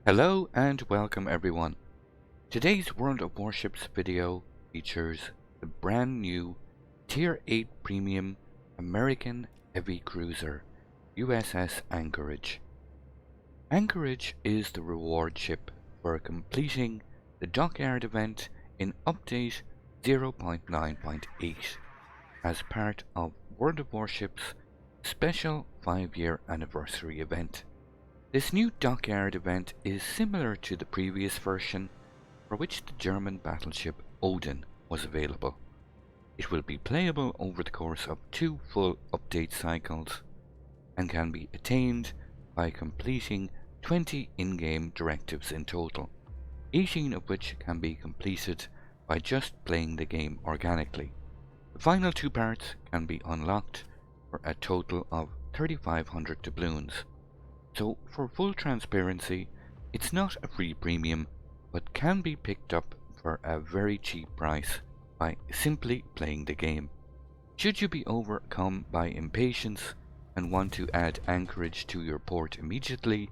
Hello and welcome everyone. Today's World of Warships video features the brand new Tier 8 Premium American Heavy Cruiser USS Anchorage. Anchorage is the reward ship for completing the dockyard event in Update 0.9.8 as part of World of Warships' special 5-year anniversary event. This new dockyard event is similar to the previous version, for which the German battleship Odin was available. It will be playable over the course of 2 full update cycles and can be attained by completing 20 in-game directives in total, 18 of which can be completed by just playing the game organically. The final 2 parts can be unlocked for a total of 3,500 doubloons. So for full transparency, it's not a free premium, but can be picked up for a very cheap price by simply playing the game. Should you be overcome by impatience and want to add Anchorage to your port immediately,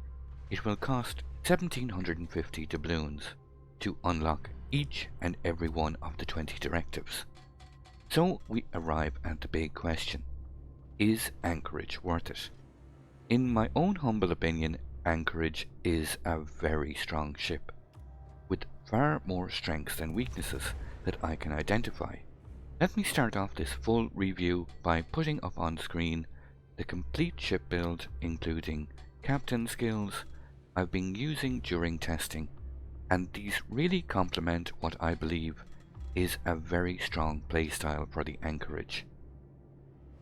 it will cost 1,750 doubloons to unlock each and every one of the 20 directives. So we arrive at the big question: is Anchorage worth it? In my own humble opinion, Anchorage is a very strong ship, with far more strengths than weaknesses that I can identify. Let me start off this full review by putting up on screen the complete ship build, including captain skills I've been using during testing, and these really complement what I believe is a very strong playstyle for the Anchorage.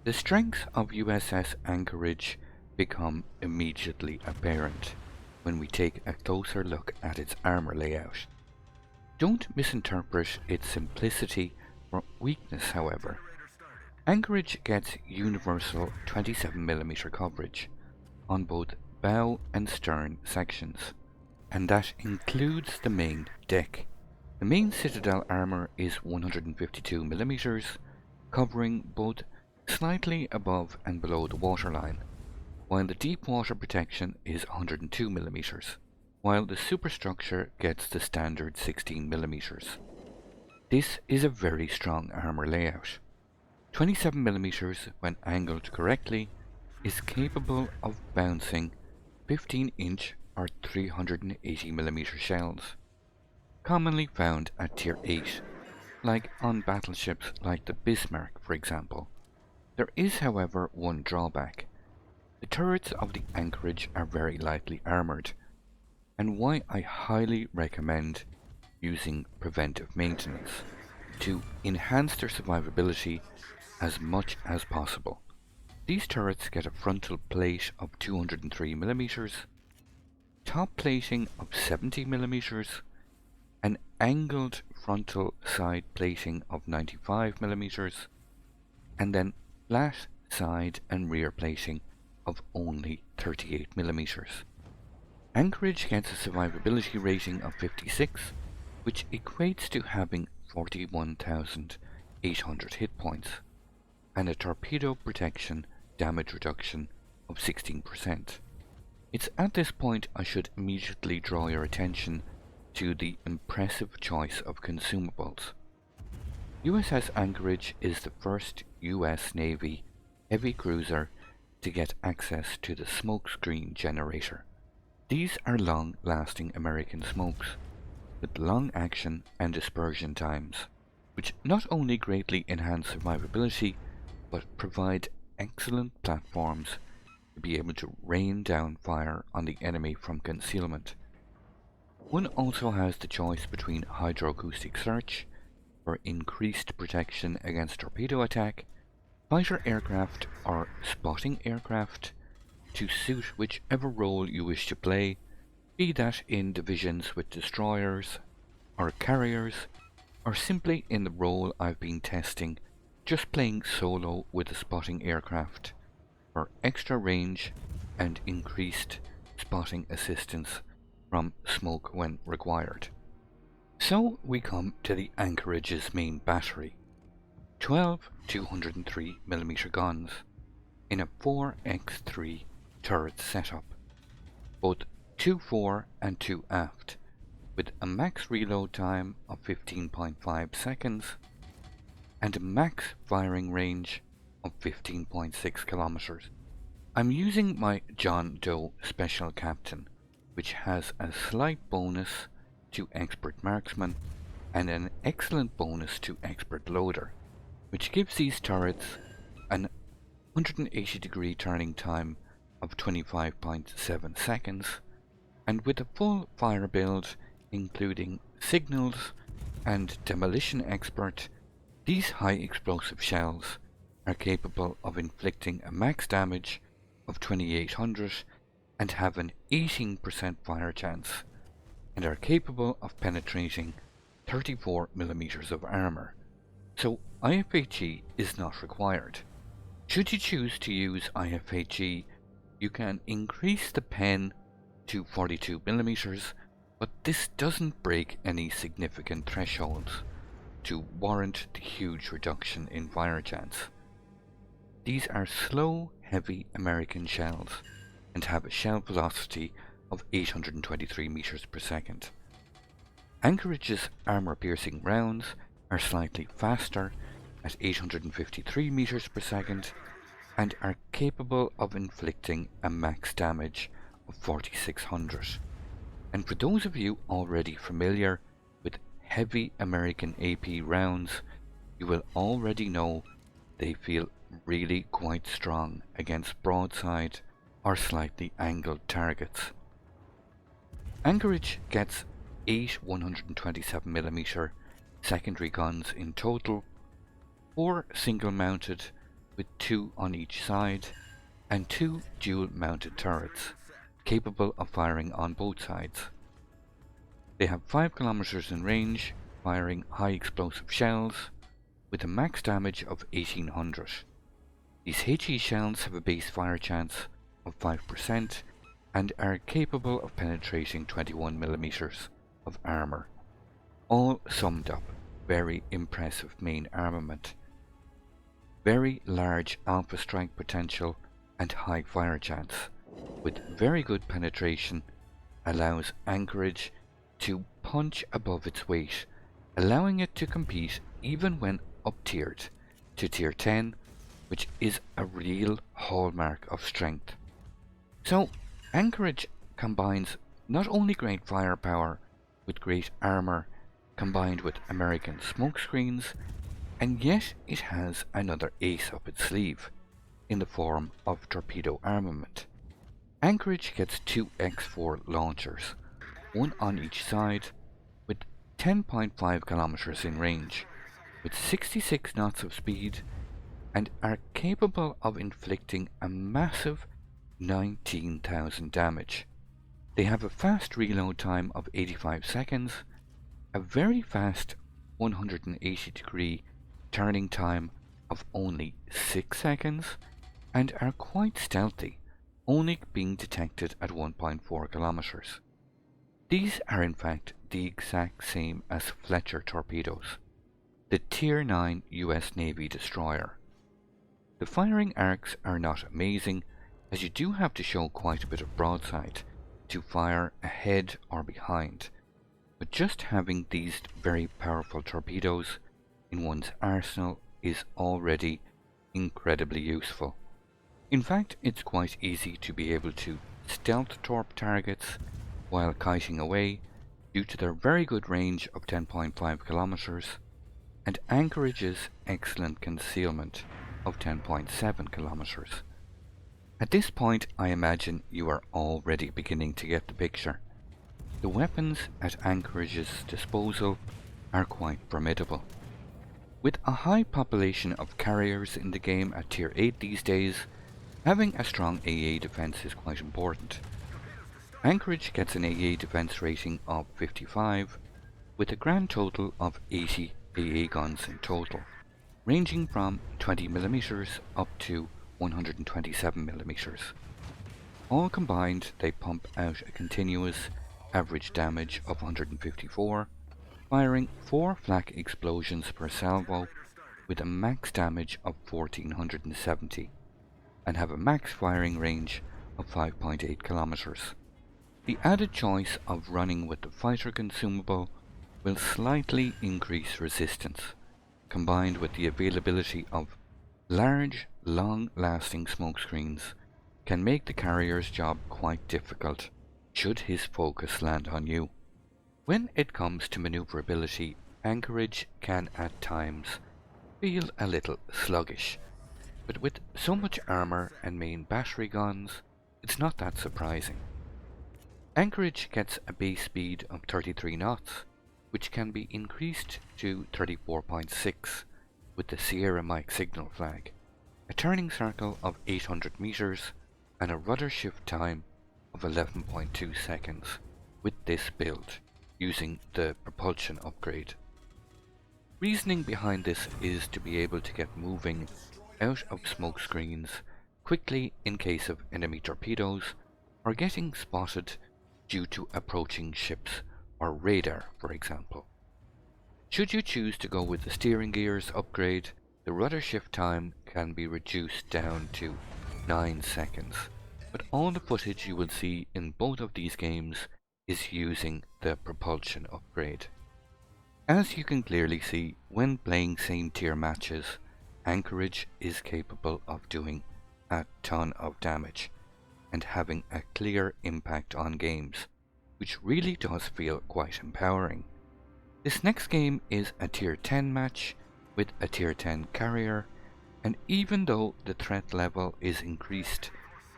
The strengths of USS Anchorage become immediately apparent when we take a closer look at its armor layout. Don't misinterpret its simplicity for weakness, however. Anchorage gets universal 27mm coverage on both bow and stern sections, and that includes the main deck. The main citadel armor is 152mm, covering both slightly above and below the waterline, while the deep water protection is 102mm, while the superstructure gets the standard 16mm. This is a very strong armor layout. 27mm, when angled correctly, is capable of bouncing 15-inch or 380mm shells, commonly found at Tier 8, like on battleships like the Bismarck, for example. There is, however, one drawback. The turrets of the Anchorage are very lightly armoured, and why I highly recommend using preventive maintenance to enhance their survivability as much as possible. These turrets get a frontal plate of 203mm, top plating of 70mm, an angled frontal side plating of 95mm, and then flat side and rear plating of only 38mm. Anchorage gets a survivability rating of 56, which equates to having 41,800 hit points, and a torpedo protection damage reduction of 16%. It's at this point I should immediately draw your attention to the impressive choice of consumables. USS Anchorage is the first US Navy heavy cruiser to get access to the smokescreen generator. These are long-lasting American smokes, with long action and dispersion times, which not only greatly enhance survivability, but provide excellent platforms to be able to rain down fire on the enemy from concealment. One also has the choice between hydroacoustic search for increased protection against torpedo attack, fighter aircraft or spotting aircraft to suit whichever role you wish to play, be that in divisions with destroyers or carriers, or simply in the role I've been testing, just playing solo with a spotting aircraft for extra range and increased spotting assistance from smoke when required. So we come to the Anchorage's main battery. 12 203mm guns in a 4x3 turret setup, both 2 fore and 2 aft, with a max reload time of 15.5 seconds and a max firing range of 15.6 kilometers. I'm using my John Doe Special Captain, which has a slight bonus to Expert Marksman and an excellent bonus to Expert Loader, which gives these turrets an 180-degree turning time of 25.7 seconds, and with a full fire build including signals and demolition expert, these high explosive shells are capable of inflicting a max damage of 2800 and have an 18% fire chance, and are capable of penetrating 34 millimeters of armor, so IFHE is not required. Should you choose to use IFHE, you can increase the pen to 42 millimeters, but this doesn't break any significant thresholds to warrant the huge reduction in fire chance. These are slow, heavy American shells and have a shell velocity of 823 meters per second. Anchorage's armor-piercing rounds are slightly faster at 853 meters per second and are capable of inflicting a max damage of 4600. And for those of you already familiar with heavy American AP rounds, you will already know they feel really quite strong against broadside or slightly angled targets. Anchorage gets 8 127mm secondary guns in total, 4 single mounted with 2 on each side, and 2 dual mounted turrets capable of firing on both sides. They have 5 kilometers in range, firing high explosive shells with a max damage of 1800. These HE shells have a base fire chance of 5% and are capable of penetrating 21 millimeters of armor. All summed up, very impressive main armament. Very large alpha strike potential and high fire chance, with very good penetration, allows Anchorage to punch above its weight, allowing it to compete even when up-tiered to Tier 10, which is a real hallmark of strength. So, Anchorage combines not only great firepower with great armor combined with American smokescreens, and yet it has another ace up its sleeve in the form of torpedo armament. Anchorage gets 2 X4 launchers, one on each side, with 10.5 kilometers in range, with 66 knots of speed, and are capable of inflicting a massive 19,000 damage. They have a fast reload time of 85 seconds, a very fast 180-degree turning time of only 6 seconds, and are quite stealthy, only being detected at 1.4 kilometers. These are in fact the exact same as Fletcher torpedoes, the Tier 9 US Navy destroyer. The firing arcs are not amazing, as you do have to show quite a bit of broadside to fire ahead or behind, but just having these very powerful torpedoes in one's arsenal is already incredibly useful. In fact, it's quite easy to be able to stealth torp targets while kiting away due to their very good range of 10.5 kilometers and Anchorage's excellent concealment of 10.7 kilometers. At this point, I imagine you are already beginning to get the picture. The weapons at Anchorage's disposal are quite formidable. With a high population of carriers in the game at Tier 8 these days, having a strong AA defense is quite important. Anchorage gets an AA defense rating of 55, with a grand total of 80 AA guns in total, ranging from 20mm up to 127mm. All combined, they pump out a continuous average damage of 154, firing 4 flak explosions per salvo with a max damage of 1470, and have a max firing range of 5.8 kilometers. The added choice of running with the fighter consumable will slightly increase resistance, combined with the availability of large, long-lasting smokescreens can make the carrier's job quite difficult should his focus land on you. When it comes to maneuverability, Anchorage can at times feel a little sluggish, but with so much armour and main battery guns, it's not that surprising. Anchorage gets a base speed of 33 knots, which can be increased to 34.6 with the Sierra Mike signal flag, a turning circle of 800 meters, and a rudder shift time of 11.2 seconds with this build, using the propulsion upgrade. Reasoning behind this is to be able to get moving out of smoke screens quickly in case of enemy torpedoes or getting spotted due to approaching ships or radar, for example. Should you choose to go with the steering gears upgrade, the rudder shift time can be reduced down to 9 seconds, but all the footage you will see in both of these games is using the propulsion upgrade. As you can clearly see, when playing same tier matches, Anchorage is capable of doing a ton of damage and having a clear impact on games, which really does feel quite empowering. This next game is a tier 10 match with a tier 10 carrier, and even though the threat level is increased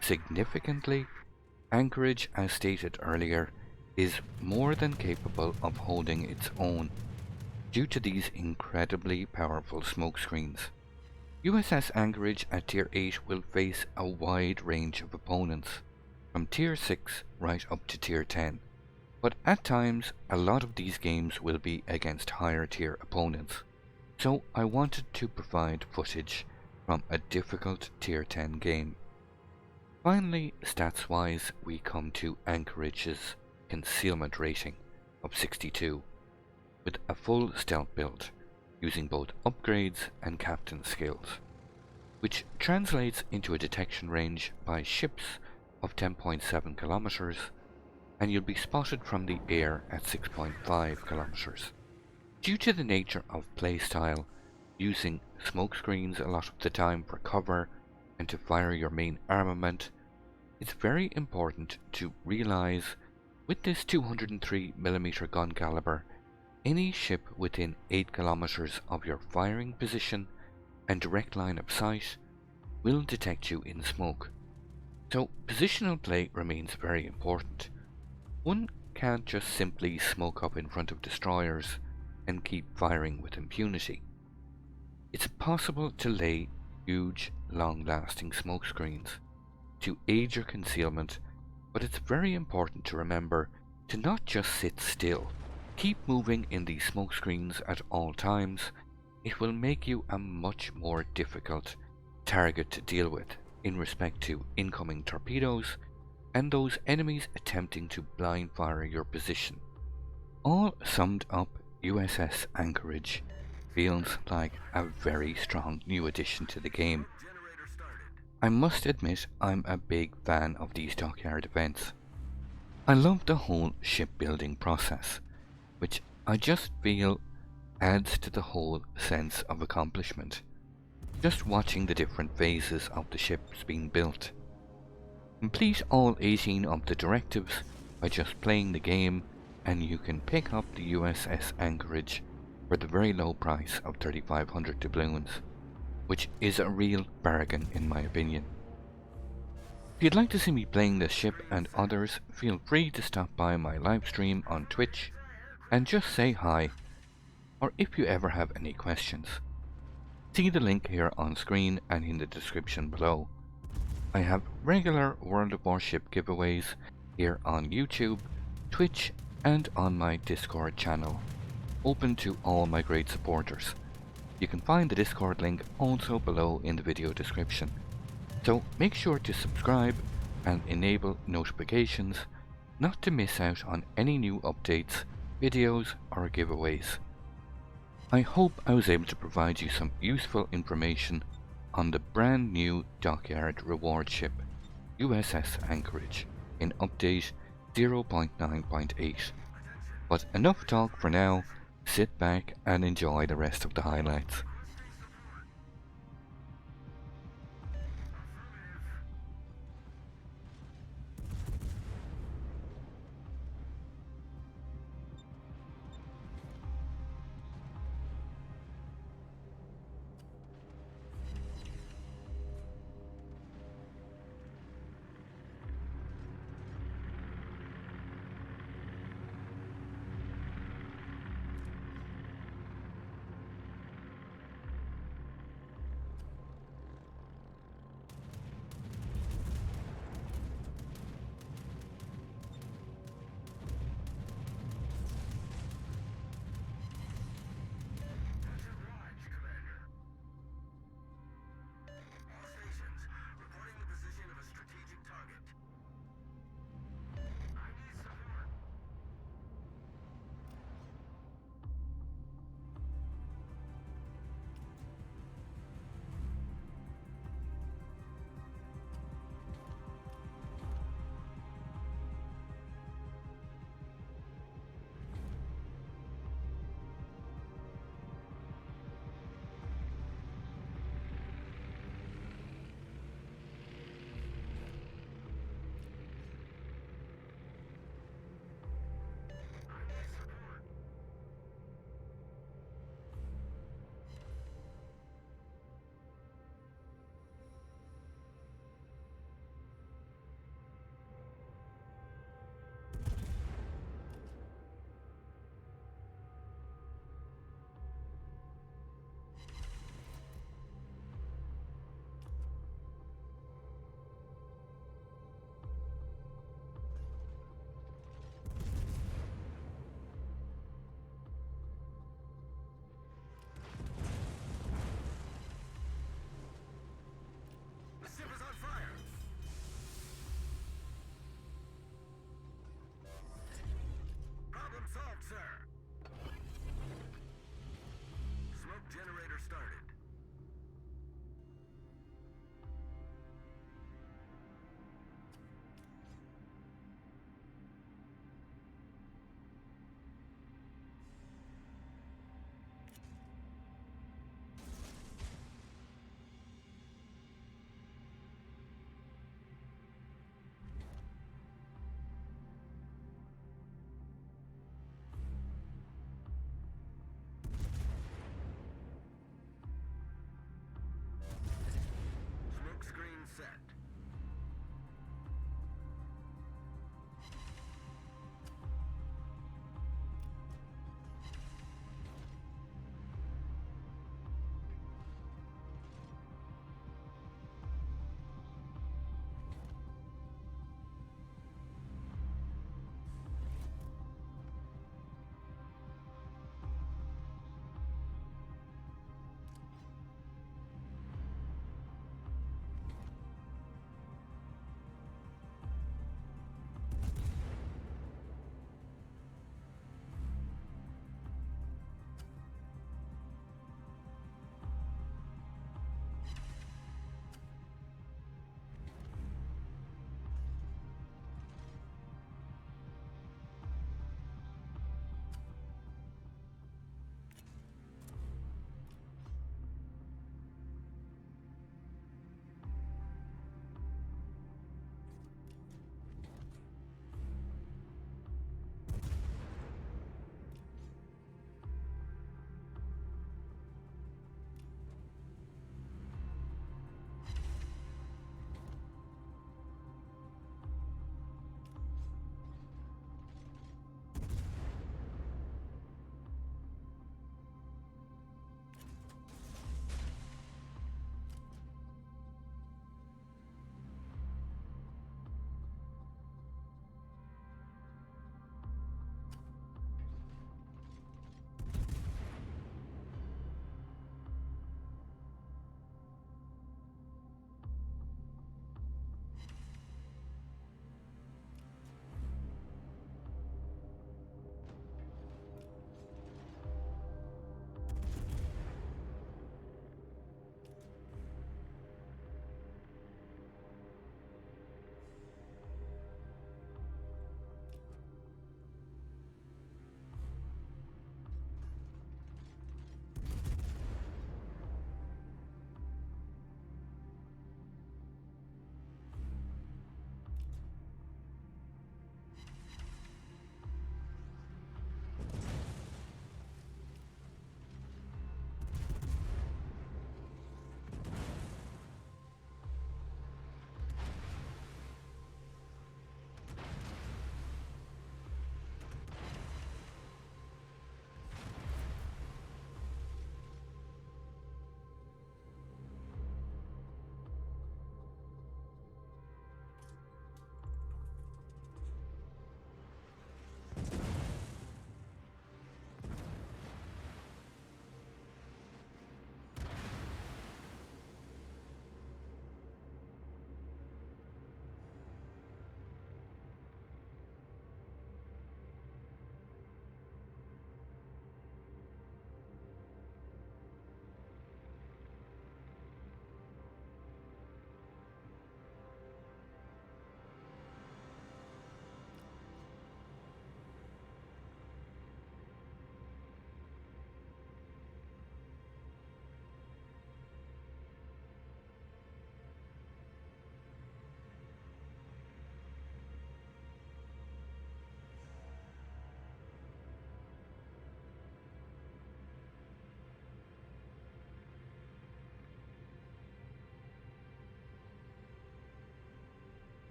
significantly, Anchorage, as stated earlier, is more than capable of holding its own due to these incredibly powerful smokescreens. USS Anchorage at tier 8 will face a wide range of opponents, from tier 6 right up to tier 10, but at times a lot of these games will be against higher tier opponents, so I wanted to provide footage from a difficult tier 10 game. Finally, stats wise, we come to Anchorage's concealment rating of 62, with a full stealth build, using both upgrades and captain skills, which translates into a detection range by ships of 10.7 kilometers, and you'll be spotted from the air at 6.5 kilometers. Due to the nature of playstyle, using smokescreens a lot of the time for cover and to fire your main armament, it's very important to realize with this 203mm gun caliber, any ship within 8 kilometers of your firing position and direct line of sight will detect you in smoke. So positional play remains very important. One can't just simply smoke up in front of destroyers and keep firing with impunity. It's possible to lay huge, long-lasting smoke screens to aid your concealment, but it's very important to remember to not just sit still. Keep moving in these smoke screens at all times. It will make you a much more difficult target to deal with in respect to incoming torpedoes and those enemies attempting to blind fire your position. All summed up, USS Anchorage feels like a very strong new addition to the game. I must admit I'm a big fan of these dockyard events. I love the whole shipbuilding process, which I just feel adds to the whole sense of accomplishment. Just watching the different phases of the ships being built. Complete all 18 of the directives by just playing the game, and you can pick up the USS Anchorage for the very low price of 3,500 doubloons, which is a real bargain in my opinion. If you'd like to see me playing this ship and others, feel free to stop by my live stream on Twitch and just say hi, or if you ever have any questions. See the link here on screen and in the description below. I have regular World of Warship giveaways here on YouTube, Twitch and on my Discord channel, open to all my great supporters. You can find the Discord link also below in the video description. So make sure to subscribe and enable notifications not to miss out on any new updates, videos or giveaways. I hope I was able to provide you some useful information on the brand new dockyard reward ship USS Anchorage in update 0.9.8. But enough talk for now, sit back and enjoy the rest of the highlights.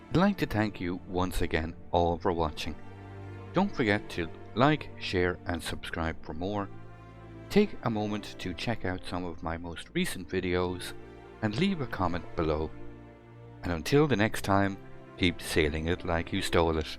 I'd like to thank you once again all for watching. Don't forget to like, share and subscribe for more. Take a moment to check out some of my most recent videos and leave a comment below. And until the next time, keep sailing it like you stole it.